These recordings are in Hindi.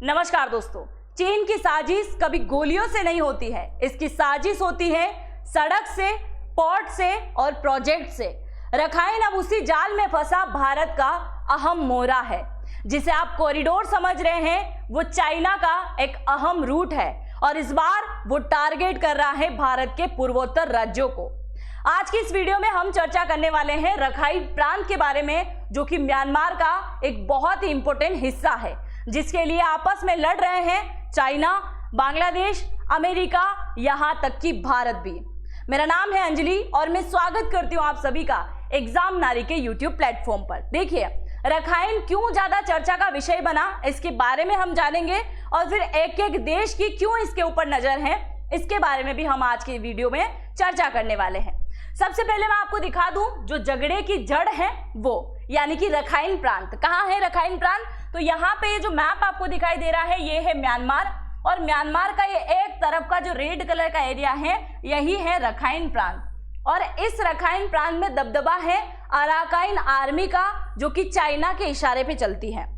नमस्कार दोस्तों। चीन की साजिश कभी गोलियों से नहीं होती है, इसकी साजिश होती है सड़क से, पोर्ट से और प्रोजेक्ट से। रखाइन अब उसी जाल में फंसा भारत का अहम मोहरा है। जिसे आप कॉरिडोर समझ रहे हैं, वो चाइना का एक अहम रूट है और इस बार वो टारगेट कर रहा है भारत के पूर्वोत्तर राज्यों को। आज की इस वीडियो में हम चर्चा करने वाले हैं रखाइन प्रांत के बारे में, जो कि म्यांमार का एक बहुत ही इंपॉर्टेंट हिस्सा है, जिसके लिए आपस में लड़ रहे हैं चाइना, बांग्लादेश, अमेरिका, यहां तक कि भारत भी। मेरा नाम है अंजलि और मैं स्वागत करती हूं आप सभी का एग्जाम नारी के यूट्यूब प्लेटफॉर्म पर। देखिए, रखाइन क्यों ज्यादा चर्चा का विषय बना, इसके बारे में हम जानेंगे और फिर एक एक देश की क्यों इसके ऊपर नजर है, इसके बारे में भी हम आज के वीडियो में चर्चा करने वाले हैं। सबसे पहले मैं आपको दिखा दूं जो झगड़े की जड़ है वो, यानी कि रखाइन प्रांत। कहाँ है रखाइन प्रांत? तो यहाँ पे जो मैप आपको दिखाई दे रहा है, ये है म्यांमार, और म्यांमार का ये एक तरफ का जो रेड कलर का एरिया है, यही है रखाइन प्रांत। और इस रखाइन प्रांत में दबदबा है अराकाइन आर्मी का, जो कि चाइना के इशारे पे चलती है।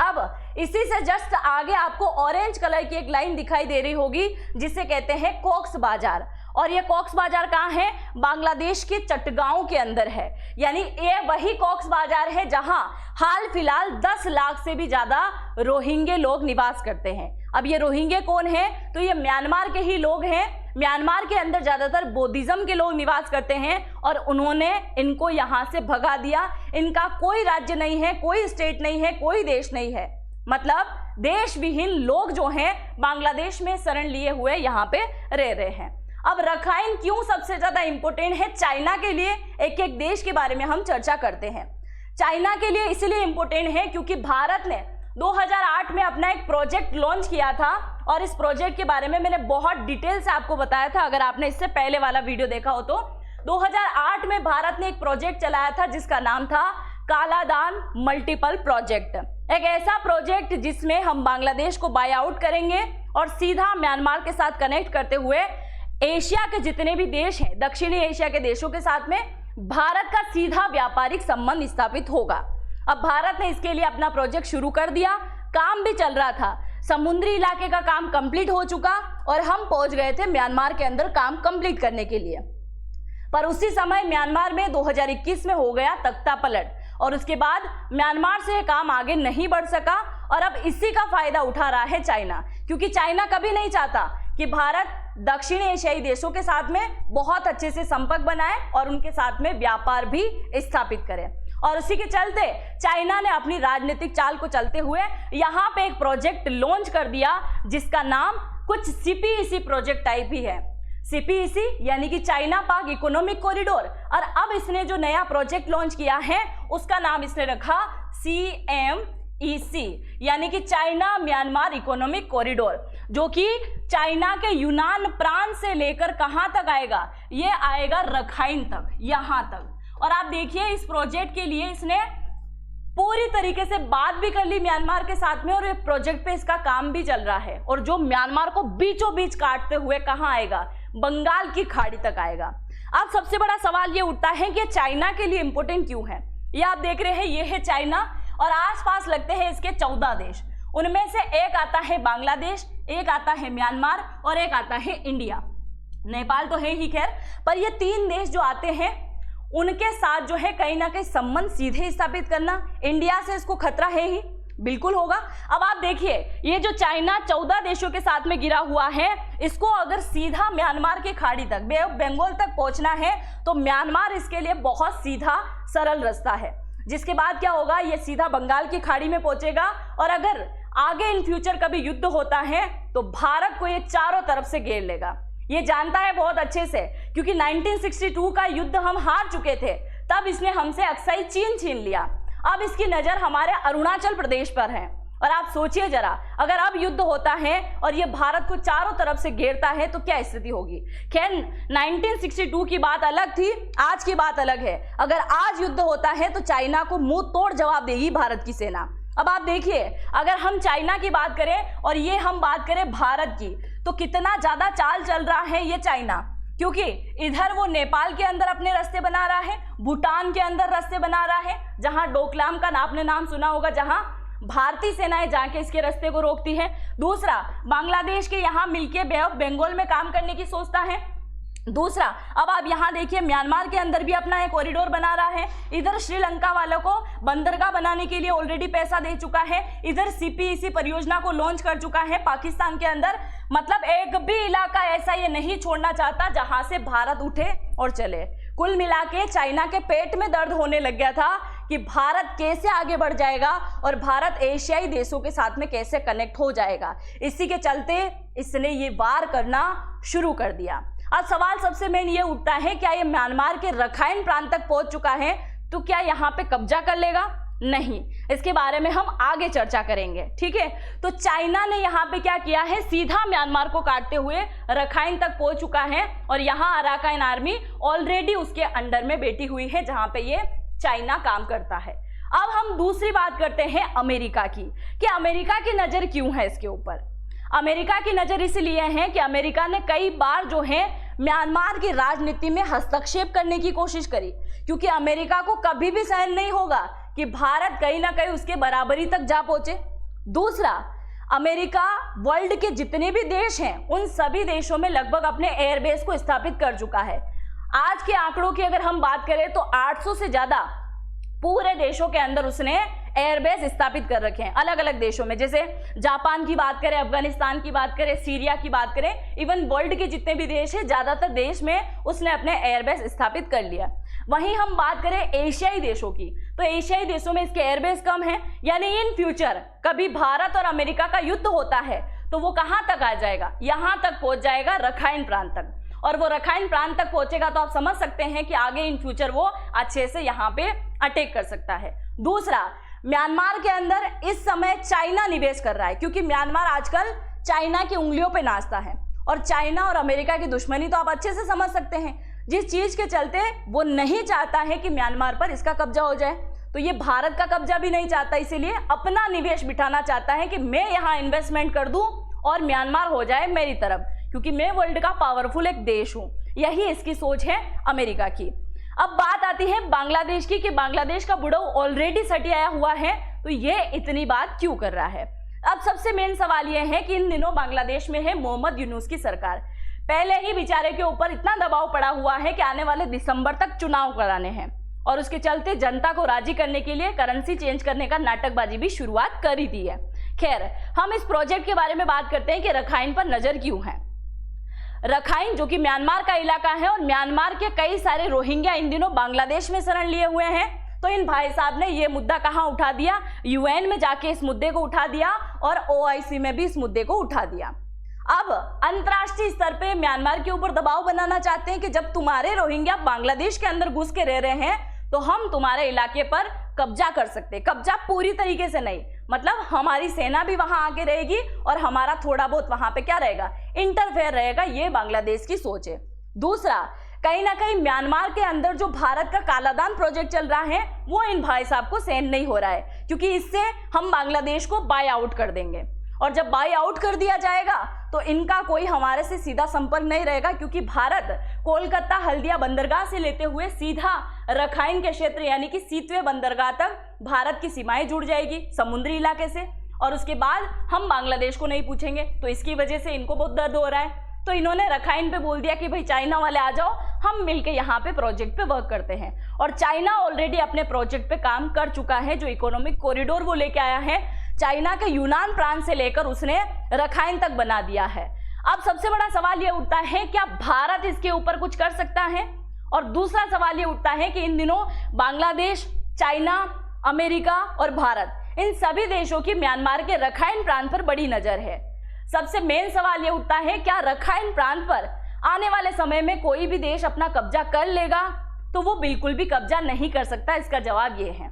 अब इसी से जस्ट आगे आपको ऑरेंज कलर की एक लाइन दिखाई दे रही होगी, जिसे कहते हैं कॉक्स बाजार। और ये कॉक्स बाजार कहाँ है? बांग्लादेश के चटगांव के अंदर है। यानी ये वही कॉक्स बाजार है जहां हाल फिलहाल 10 लाख से भी ज्यादा रोहिंग्या लोग निवास करते हैं। अब ये रोहिंग्या कौन है? तो ये म्यांमार के ही लोग हैं। म्यांमार के अंदर ज्यादातर बौद्धिज्म के लोग निवास करते हैं और उन्होंने इनको यहाँ से भगा दिया। इनका कोई राज्य नहीं है, कोई स्टेट नहीं है, कोई देश नहीं है। मतलब देश विहीन लोग जो हैं बांग्लादेश में शरण लिए हुए यहाँ पे रह रहे हैं। अब रखाइन क्यों सबसे ज्यादा इंपॉर्टेंट है चाइना के लिए, एक एक देश के बारे में हम चर्चा करते हैं। चाइना के लिए इसलिए इंपॉर्टेंट है क्योंकि भारत ने 2008 में अपना एक प्रोजेक्ट लॉन्च किया था और इस प्रोजेक्ट के बारे में मैंने बहुत डिटेल से आपको बताया था। अगर आपने इससे पहले वाला वीडियो देखा हो तो 2008 में भारत ने एक प्रोजेक्ट चलाया था जिसका नाम था कालादान मल्टीपल प्रोजेक्ट। एक ऐसा प्रोजेक्ट जिसमें हम बांग्लादेश को बाय आउट करेंगे और सीधा म्यांमार के साथ कनेक्ट करते हुए एशिया के जितने भी देश हैं, दक्षिणी एशिया के देशों के साथ में भारत का सीधा व्यापारिक संबंध स्थापित होगा। अब भारत ने इसके लिए अपना प्रोजेक्ट शुरू कर दिया, काम भी चल रहा था। समुद्री इलाके का काम कंप्लीट हो चुका और हम पहुंच गए थे म्यांमार के अंदर काम कंप्लीट करने के लिए। पर उसी समय म्यांमार में 2021 में हो गया तख्ता पलट और उसके बाद म्यांमार से ये काम आगे नहीं बढ़ सका। और अब इसी का फायदा उठा रहा है चाइना, क्योंकि चाइना कभी नहीं चाहता कि भारत दक्षिण एशियाई देशों के साथ में बहुत अच्छे से संपर्क बनाए और उनके साथ में व्यापार भी स्थापित करे। और उसी के चलते चाइना ने अपनी राजनीतिक चाल को चलते हुए यहाँ पे एक प्रोजेक्ट लॉन्च कर दिया जिसका नाम कुछ सीपीईसी प्रोजेक्ट टाइप ही है। सीपीईसी यानी कि चाइना पाक इकोनॉमिक कॉरिडोर। और अब इसने जो नया प्रोजेक्ट लॉन्च किया है उसका नाम इसने रखा CMEC, यानी कि चाइना म्यांमार इकोनॉमिक कॉरिडोर, जो कि चाइना के यूनान प्रांत से लेकर कहां तक आएगा? ये आएगा रखाइन तक, यहां तक। और आप देखिए, इस प्रोजेक्ट के लिए इसने पूरी तरीके से बात भी कर ली म्यांमार के साथ में और ये प्रोजेक्ट पे इसका काम भी चल रहा है। और जो म्यांमार को बीचों बीच काटते हुए कहां आएगा? बंगाल की खाड़ी तक आएगा। अब सबसे बड़ा सवाल ये उठता है कि चाइना के लिए इंपॉर्टेंट क्यों है? ये आप देख रहे हैं, ये है चाइना और आसपास लगते हैं इसके 14 देश। उनमें से एक आता है बांग्लादेश, एक आता है म्यांमार और एक आता है इंडिया। नेपाल तो है ही खैर, पर ये 3 देश जो आते हैं उनके साथ जो है कहीं ना कहीं संबंध सीधे स्थापित करना, इंडिया से इसको खतरा है ही, बिल्कुल होगा। अब आप देखिए, ये जो चाइना 14 देशों के साथ में गिरा हुआ है, इसको अगर सीधा म्यांमार की खाड़ी तक, बे ऑफ बंगाल तक पहुंचना है तो म्यांमार इसके लिए बहुत सीधा सरल रास्ता है। जिसके बाद क्या होगा? ये सीधा बंगाल की खाड़ी में पहुंचेगा और अगर आगे इन फ्यूचर कभी युद्ध होता है तो भारत को ये चारों तरफ से घेर लेगा। ये जानता है बहुत अच्छे से, क्योंकि 1962 का युद्ध हम हार चुके थे, तब इसने हमसे अक्साई चीन छीन लिया। अब इसकी नजर हमारे अरुणाचल प्रदेश पर है। और आप सोचिए जरा, अगर अब युद्ध होता है और ये भारत को चारों तरफ से घेरता है तो क्या स्थिति होगी? खैर, 1962 की बात अलग थी, आज की बात अलग है। अगर आज युद्ध होता है तो चाइना को मुंह तोड़ जवाब देगी भारत की सेना। अब आप देखिए, अगर हम चाइना की बात करें और ये हम बात करें भारत की, तो कितना ज्यादा चाल चल रहा है ये चाइना, क्योंकि इधर वो नेपाल के अंदर अपने रास्ते बना रहा है, भूटान के अंदर रास्ते बना रहा है, जहां डोकलाम का आपने नाम सुना होगा, जहां भारतीय सेनाएं जाके इसके रास्ते को रोकती है। दूसरा, बांग्लादेश के यहाँ मिलके बे ऑफ बंगाल में काम करने की सोचता है। दूसरा, अब आप यहाँ देखिए म्यांमार के अंदर भी अपना एक कॉरिडोर बना रहा है। इधर श्रीलंका वालों को बंदरगाह बनाने के लिए ऑलरेडी पैसा दे चुका है। इधर सीपीईसी परियोजना को लॉन्च कर चुका है पाकिस्तान के अंदर। मतलब एक भी इलाका ऐसा ये नहीं छोड़ना चाहता जहां से भारत उठे और चले। कुल मिला के चाइना के पेट में दर्द होने लग गया था कि भारत कैसे आगे बढ़ जाएगा और भारत एशियाई देशों के साथ में कैसे कनेक्ट हो जाएगा। इसी के चलते इसने ये वार करना शुरू कर दिया। अब सवाल सबसे मेन ये उठता है, क्या ये म्यांमार के रखाइन प्रांत तक पहुंच चुका है तो क्या यहाँ पे कब्जा कर लेगा? नहीं, इसके बारे में हम आगे चर्चा करेंगे, ठीक है। तो चाइना ने यहाँ पे क्या किया है, सीधा म्यांमार को काटते हुए रखाइन तक पहुंच चुका है और यहाँ अराकान आर्मी ऑलरेडी उसके अंडर में बैठी हुई है जहां पे ये चाइना काम करता है। अब हम दूसरी बात करते हैं अमेरिका की, कि अमेरिका की नजर क्यों है इसके ऊपर। अमेरिका की नजर इसलिए है कि अमेरिका ने कई बार जो है म्यांमार की राजनीति में हस्तक्षेप करने की कोशिश करी, क्योंकि अमेरिका को कभी भी सहन नहीं होगा कि भारत कहीं ना कहीं उसके बराबरी तक जा पहुंचे। दूसरा, अमेरिका वर्ल्ड के जितने भी देश हैं उन सभी देशों में लगभग अपने एयरबेस को स्थापित कर चुका है। आज के आंकड़ों की अगर हम बात करें तो 800 से ज्यादा पूरे देशों के अंदर उसने एयरबेस स्थापित कर रखे हैं अलग अलग देशों में। जैसे जापान की बात करें, अफगानिस्तान की बात करें, सीरिया की बात करें, इवन वर्ल्ड के जितने भी देश हैं ज्यादातर देश में उसने अपने एयरबेस स्थापित कर लिया। वहीं हम बात करें एशियाई देशों की, तो एशियाई देशों में इसके एयरबेस कम है। यानी इन फ्यूचर कभी भारत और अमेरिका का युद्ध होता है तो वो कहां तक आ जाएगा, यहां तक पहुंच जाएगा, रखाइन प्रांत तक। और वो रखाइन प्रांत तक पहुंचेगा तो आप समझ सकते हैं कि आगे इन फ्यूचर वो अच्छे से यहाँ पे अटैक कर सकता है। दूसरा, म्यांमार के अंदर इस समय चाइना निवेश कर रहा है, क्योंकि म्यांमार आजकल चाइना की उंगलियों पे नाचता है और चाइना और अमेरिका की दुश्मनी तो आप अच्छे से समझ सकते हैं। जिस चीज के चलते वो नहीं चाहता है कि म्यांमार पर इसका कब्जा हो जाए, तो ये भारत का कब्जा भी नहीं चाहता, इसीलिए अपना निवेश बिठाना चाहता है कि मैं यहाँ इन्वेस्टमेंट कर दूं और म्यांमार हो जाए मेरी तरफ, क्योंकि मैं वर्ल्ड का पावरफुल एक देश हूं। यही इसकी सोच है अमेरिका की। अब बात आती है बांग्लादेश की, कि बांग्लादेश का बुढ़ऊ ऑलरेडी सटियाया हुआ है, तो ये इतनी बात क्यों कर रहा है। अब सबसे मेन सवाल ये है कि इन दिनों बांग्लादेश में है मोहम्मद यूनुस की सरकार। पहले ही बेचारे के ऊपर इतना दबाव पड़ा हुआ है कि आने वाले दिसंबर तक चुनाव कराने हैं और उसके चलते जनता को राजी करने के लिए करेंसी चेंज करने का नाटकबाजी भी शुरुआत कर ही दी है। खैर, हम इस प्रोजेक्ट के बारे में बात करते हैं कि रखाइन पर नजर क्यों है। रखाइन जो कि म्यांमार का इलाका है और म्यांमार के कई सारे रोहिंग्या इन दिनों बांग्लादेश में शरण लिए हुए हैं, तो इन भाई साहब ने ये मुद्दा कहां उठा दिया, यूएन में जाके इस मुद्दे को उठा दिया और ओआईसी में भी इस मुद्दे को उठा दिया। अब अंतर्राष्ट्रीय स्तर पे म्यांमार के ऊपर दबाव बनाना चाहते हैं कि जब तुम्हारे रोहिंग्या बांग्लादेश के अंदर घुस के रह रहे हैं तो हम तुम्हारे इलाके पर कब्जा कर सकते हैं। कब्जा पूरी तरीके से नहीं, मतलब हमारी सेना भी वहां आके रहेगी और हमारा थोड़ा बहुत वहां पे क्या रहेगा, इंटरफेयर रहेगा। ये बांग्लादेश की सोच है। दूसरा, कहीं ना कहीं म्यांमार के अंदर जो भारत का कालादान प्रोजेक्ट चल रहा है वो इन भाई साहब को सहन नहीं हो रहा है, क्योंकि इससे हम बांग्लादेश को बाय आउट कर देंगे और जब बाय आउट कर दिया जाएगा तो इनका कोई हमारे से सीधा संपर्क नहीं रहेगा, क्योंकि भारत कोलकाता हल्दिया बंदरगाह से लेते हुए सीधा रखाइन के क्षेत्र यानी कि सीतवे बंदरगाह तक भारत की सीमाएं जुड़ जाएगी समुद्री इलाके से, और उसके बाद हम बांग्लादेश को नहीं पूछेंगे। तो इसकी वजह से इनको बहुत दर्द हो रहा है, तो इन्होंने रखाइन पे बोल दिया कि भाई चाइना वाले आ जाओ, हम मिलके यहाँ पे प्रोजेक्ट पे वर्क करते हैं। और चाइना ऑलरेडी अपने प्रोजेक्ट पे काम कर चुका है। जो इकोनॉमिक कॉरिडोर वो लेके आया है चाइना के यूनान प्रांत से लेकर उसने रखाइन तक बना दिया है। अब सबसे बड़ा सवाल ये उठता है, क्या भारत इसके ऊपर कुछ कर सकता है। और दूसरा सवाल ये उठता है कि इन दिनों बांग्लादेश, चाइना, अमेरिका और भारत इन सभी देशों की म्यांमार के रखाइन प्रांत पर बड़ी नजर है। सबसे मेन सवाल ये उठता है, क्या रखाइन प्रांत पर आने वाले समय में कोई भी देश अपना कब्जा कर लेगा। तो वो बिल्कुल भी कब्जा नहीं कर सकता। इसका जवाब ये है,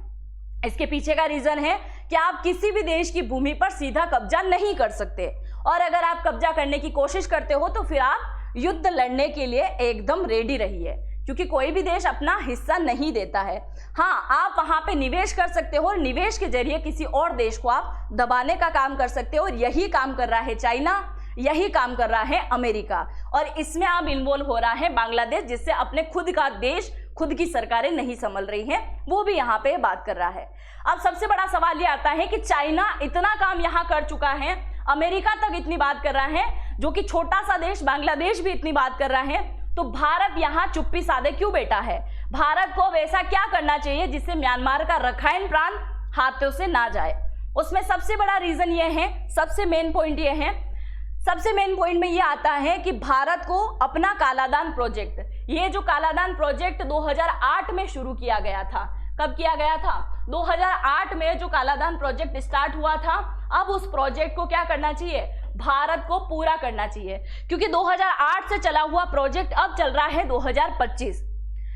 इसके पीछे का रीजन है कि आप किसी भी देश की भूमि पर सीधा कब्जा नहीं कर सकते, और अगर आप कब्जा करने की कोशिश करते हो तो फिर आप युद्ध लड़ने के लिए एकदम रेडी रहिए, क्योंकि कोई भी देश अपना हिस्सा नहीं देता है। हाँ, आप वहां पे निवेश कर सकते हो और निवेश के जरिए किसी और देश को आप दबाने का काम कर सकते हो, और यही काम कर रहा है चाइना, यही काम कर रहा है अमेरिका, और इसमें अब इन्वॉल्व हो रहा है बांग्लादेश, जिससे अपने खुद का देश खुद की सरकारें नहीं संभल रही हैं, वो भी यहाँ पे बात कर रहा है। अब सबसे बड़ा सवाल ये आता है कि चाइना इतना काम यहाँ कर चुका है, अमेरिका तक इतनी बात कर रहा है, जो कि छोटा सा देश बांग्लादेश भी इतनी बात कर रहा है, तो भारत यहाँ चुप्पी साधे क्यों बैठा है? भारत को अब ऐसा क्या करना चाहिए जिससे म्यांमार का रखाइन प्रांत हाथों से ना जाए? उसमें सबसे बड़ा रीजन ये है, सबसे मेन पॉइंट ये है, सबसे मेन पॉइंट में ये आता है कि भारत को अपना कालादान प्रोजेक्ट, ये जो कालादान प्रोजेक्ट 2008 में शुरू किया गया था, कब किया गया था? 2008 में जो कालादान प्रोजेक्ट स्टार्ट हुआ था, अब उस प्रोजेक्ट को क्या करना चाहिए? भारत को पूरा करना चाहिए, क्योंकि 2008 से चला हुआ प्रोजेक्ट अब चल रहा है 2025,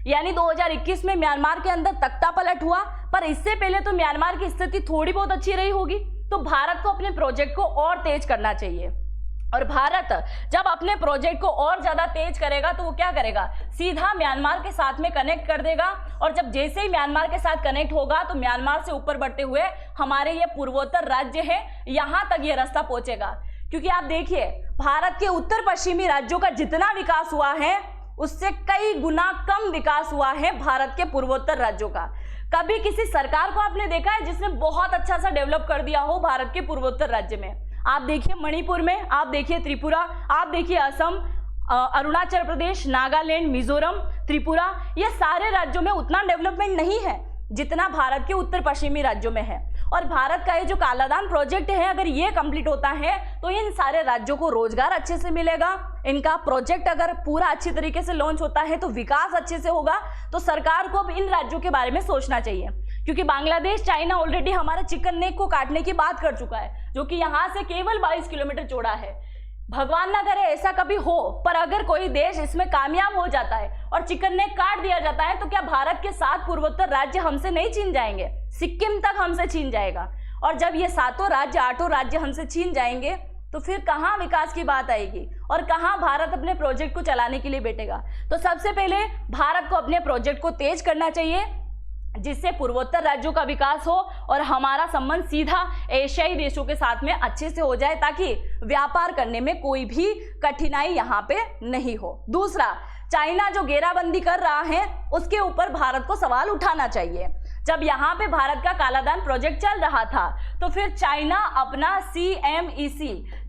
यानी 2021 में म्यांमार के अंदर तख्ता पलट हुआ, पर इससे पहले तो म्यांमार की स्थिति थोड़ी बहुत अच्छी रही होगी। तो भारत को अपने प्रोजेक्ट को और तेज करना चाहिए, और भारत जब अपने प्रोजेक्ट को और ज्यादा तेज करेगा तो वो क्या करेगा? सीधा म्यांमार के साथ में कनेक्ट कर देगा, और जब जैसे ही म्यांमार के साथ कनेक्ट होगा तो म्यांमार से ऊपर बढ़ते हुए हमारे ये पूर्वोत्तर राज्य है, यहां तक ये रास्ता पहुंचेगा। क्योंकि आप देखिए, भारत के उत्तर पश्चिमी राज्यों का जितना विकास हुआ है उससे कई गुना कम विकास हुआ है भारत के पूर्वोत्तर राज्यों का। कभी किसी सरकार को आपने देखा है जिसने बहुत अच्छा सा डेवलप कर दिया हो भारत के पूर्वोत्तर राज्य में? आप देखिए मणिपुर में, आप देखिए त्रिपुरा, आप देखिए असम, अरुणाचल प्रदेश, नागालैंड, मिजोरम, त्रिपुरा, ये सारे राज्यों में उतना डेवलपमेंट नहीं है जितना भारत के उत्तर पश्चिमी राज्यों में है। और भारत का ये जो कालादान प्रोजेक्ट है, अगर ये कंप्लीट होता है तो इन सारे राज्यों को रोजगार अच्छे से मिलेगा। इनका प्रोजेक्ट अगर पूरा अच्छी तरीके से लॉन्च होता है तो विकास अच्छे से होगा। तो सरकार को अब इन राज्यों के बारे में सोचना चाहिए, क्योंकि बांग्लादेश, चाइना ऑलरेडी हमारे चिकन नेक को काटने की बात कर चुका है, जो कि यहाँ से केवल 22 किलोमीटर चौड़ा है। भगवान ना करे ऐसा कभी हो, पर अगर कोई देश इसमें कामयाब हो जाता है और चिकन नेक काट दिया जाता है तो क्या भारत के 7 पूर्वोत्तर राज्य हमसे नहीं छीन जाएंगे? सिक्किम तक हमसे छीन जाएगा। और जब ये 7 राज्य, 8 राज्य हमसे छीन जाएंगे तो फिर कहाँ विकास की बात आएगी और कहाँ भारत अपने प्रोजेक्ट को चलाने के लिए बैठेगा? तो सबसे पहले भारत को अपने प्रोजेक्ट को तेज करना चाहिए, जिससे पूर्वोत्तर राज्यों का विकास हो और हमारा संबंध सीधा एशियाई देशों के साथ में अच्छे से हो जाए, ताकि व्यापार करने में कोई भी कठिनाई यहाँ पे नहीं हो। दूसरा, चाइना जो घेराबंदी कर रहा है उसके ऊपर भारत को सवाल उठाना चाहिए। जब यहाँ पे भारत का कालादान प्रोजेक्ट चल रहा था तो फिर चाइना अपना CMEC,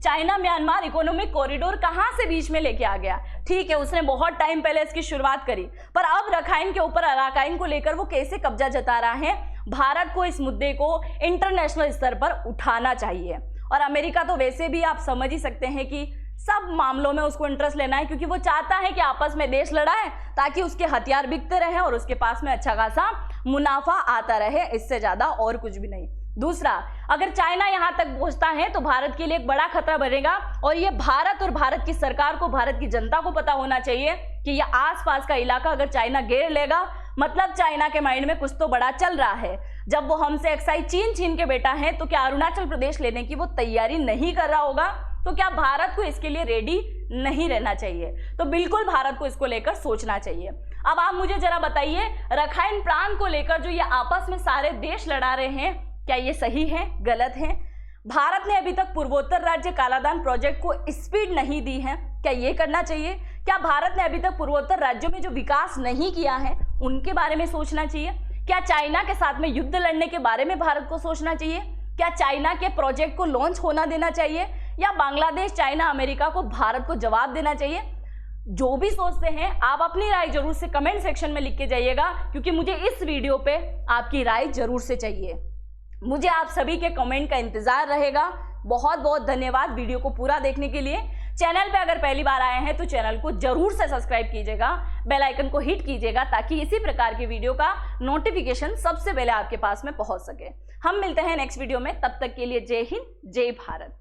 China Myanmar economic corridor कहाँ से बीच में लेके आ गया? ठीक है, उसने बहुत टाइम पहले इसकी शुरुआत करी, पर अब रखाइन के ऊपर, अराकाइन को लेकर वो कैसे कब्जा जता रहा है? भारत को इस मुद्दे को इंटरनेशनल स्तर पर उठाना चाहिए। और अमेरिका तो वैसे भी आप समझ ही सकते हैं कि सब मामलों में उसको इंटरेस्ट लेना है, क्योंकि वो चाहता है कि आपस में देश लड़ाए ताकि उसके हथियार बिकते रहे और उसके पास में अच्छा खासा मुनाफा आता रहे, इससे ज्यादा और कुछ भी नहीं। दूसरा, अगर चाइना यहां तक पहुंचता है तो भारत के लिए एक बड़ा खतरा बनेगा, और ये भारत और भारत की सरकार को, भारत की जनता को पता होना चाहिए कि ये आसपास का इलाका अगर चाइना घेर लेगा, मतलब चाइना के माइंड में कुछ तो बड़ा चल रहा है। जब वो हमसे एक्साइज छीन के बैठा है तो क्या अरुणाचल प्रदेश लेने की वो तैयारी नहीं कर रहा होगा? तो क्या भारत को इसके लिए रेडी नहीं रहना चाहिए? तो बिल्कुल भारत को इसको लेकर सोचना चाहिए। अब आप मुझे जरा बताइए, रखाइन प्रांत को लेकर जो ये आपस में सारे देश लड़ा रहे हैं, क्या ये सही है, गलत है? भारत ने अभी तक पूर्वोत्तर राज्य कालादान प्रोजेक्ट को स्पीड नहीं दी है, क्या ये करना चाहिए? क्या भारत ने अभी तक पूर्वोत्तर राज्यों में जो विकास नहीं किया है उनके बारे में सोचना चाहिए? क्या चाइना के साथ में युद्ध लड़ने के बारे में भारत को सोचना चाहिए? क्या चाइना के प्रोजेक्ट को लॉन्च होना देना चाहिए, या बांग्लादेश, चाइना, अमेरिका को भारत को जवाब देना चाहिए? जो भी सोचते हैं आप अपनी राय जरूर से कमेंट सेक्शन में लिख के जाइएगा, क्योंकि मुझे इस वीडियो पे आपकी राय जरूर से चाहिए। मुझे आप सभी के कमेंट का इंतजार रहेगा। बहुत बहुत धन्यवाद वीडियो को पूरा देखने के लिए। चैनल पे अगर पहली बार आए हैं तो चैनल को जरूर से सब्सक्राइब कीजिएगा, बेल आइकन को हिट कीजिएगा, ताकि इसी प्रकार के वीडियो का नोटिफिकेशन सबसे पहले आपके पास में पहुंच सके। हम मिलते हैं नेक्स्ट वीडियो में, तब तक के लिए जय हिंद, जय भारत।